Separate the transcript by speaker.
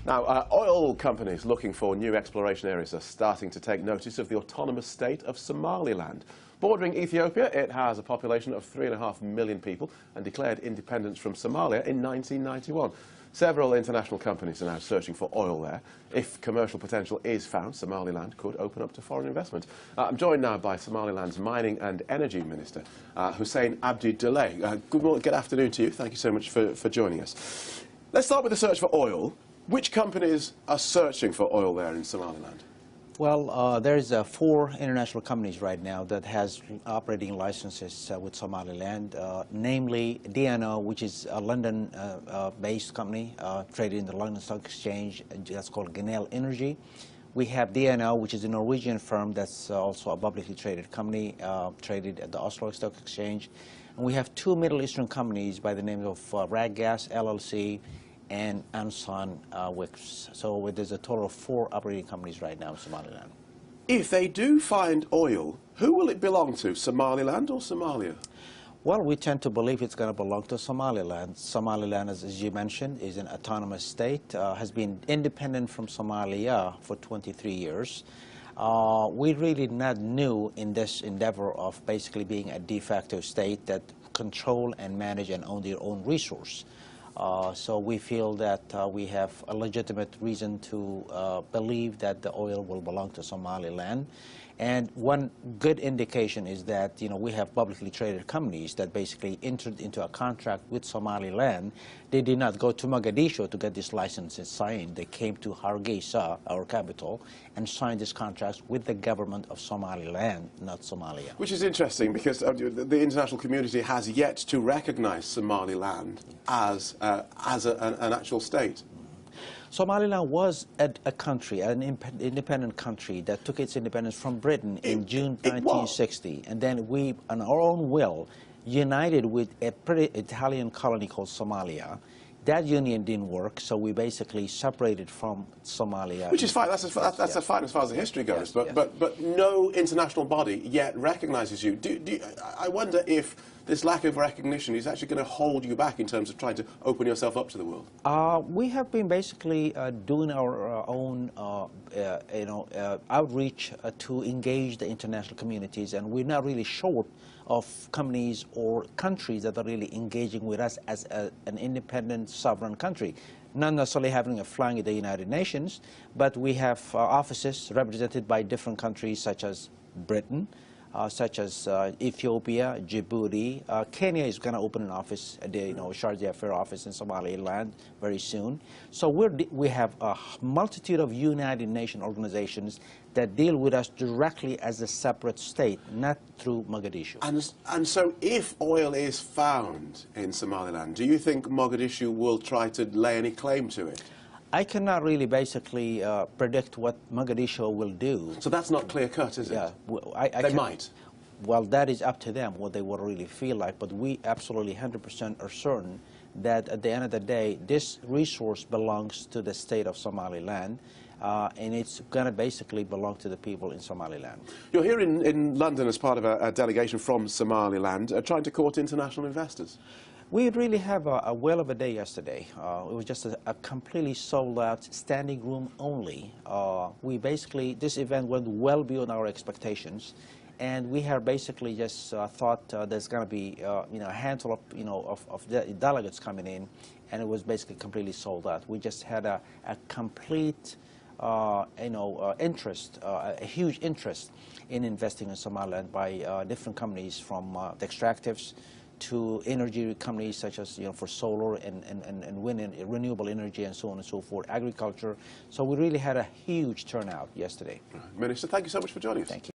Speaker 1: Now, oil companies looking for new exploration areas are starting to take notice of the autonomous state of Somaliland. Bordering Ethiopia, it has a population of 3.5 million people and declared independence from Somalia in 1991. Several international companies are now searching for oil there. If commercial potential is found, Somaliland could open up to foreign investment. I'm joined now by Somaliland's Mining and Energy Minister, Xuseen Abdi. Good afternoon to you. Thank you so much for joining us. Let's start with the search for oil. Which companies are searching for oil there in Somaliland?
Speaker 2: Well, there's 4 international companies right now that has operating licenses with Somaliland, namely DNO, which is a London-based company traded in the London Stock Exchange. That's called Genel Energy. We have DNO, which is a Norwegian firm that's also a publicly traded company, traded at the Oslo Stock Exchange. And we have 2 Middle Eastern companies by the name of Raggas LLC and Ansan Wicks. So there's a total of 4 operating companies right now in Somaliland.
Speaker 1: If they do find oil, who will it belong to, Somaliland or Somalia?
Speaker 2: Well, we tend to believe it's going to belong to Somaliland. Somaliland, as you mentioned, is an autonomous state, has been independent from Somalia for 23 years. We really not new in this endeavor of basically being a de facto state that control and manage and own their own resource. So we feel that we have a legitimate reason to believe that the oil will belong to Somaliland. And one good indication is that, we have publicly traded companies that basically entered into a contract with Somaliland. They did not go to Mogadishu to get these licenses signed. They came to Hargeisa, our capital, and signed these contracts with the government of Somaliland, not Somalia.
Speaker 1: Which is interesting because the international community has yet to recognize Somaliland as an actual state.
Speaker 2: Somaliland was a country, an independent country that took its independence from Britain in June 1960. And then we, on our own will, united with a pretty Italian colony called Somalia. That union didn't work, so we basically separated from Somalia.
Speaker 1: Which is fine. That's fine as far as the history goes. But no international body yet recognizes you. I wonder if this lack of recognition is actually going to hold you back in terms of trying to open yourself up to the world.
Speaker 2: We have been basically doing our own, outreach to engage the international communities, and we're not really short of companies or countries that are really engaging with us as an independent sovereign country. Not necessarily having a flag in the United Nations, but we have offices represented by different countries such as Britain, such as Ethiopia, Djibouti. Kenya is going to open an office, Sharjah Fair office in Somaliland very soon. So we have a multitude of United Nations organizations that deal with us directly as a separate state, not through Mogadishu.
Speaker 1: And so if oil is found in Somaliland, do you think Mogadishu will try to lay any claim to it?
Speaker 2: I cannot really basically predict what Mogadishu will do.
Speaker 1: So that's not clear-cut, is it?
Speaker 2: Yeah,
Speaker 1: they might.
Speaker 2: Well, that is up to them, what they would really feel like. But we absolutely 100% are certain that at the end of the day, this resource belongs to the state of Somaliland, and it's going to basically belong to the people in Somaliland.
Speaker 1: You're here in London as part of a delegation from Somaliland trying to court international investors.
Speaker 2: We really have a whale of a day yesterday. It was just a completely sold out, standing room only. This event went well beyond our expectations, and we have basically just thought there's going to be a handful of delegates coming in, and it was basically completely sold out. We just had a complete interest, a huge interest in investing in Somaliland by different companies, from the extractives to energy companies such as for solar and wind and renewable energy and so on and so forth, agriculture. So we really had a huge turnout yesterday.
Speaker 1: Minister, thank you so much for joining us.
Speaker 2: Thank you.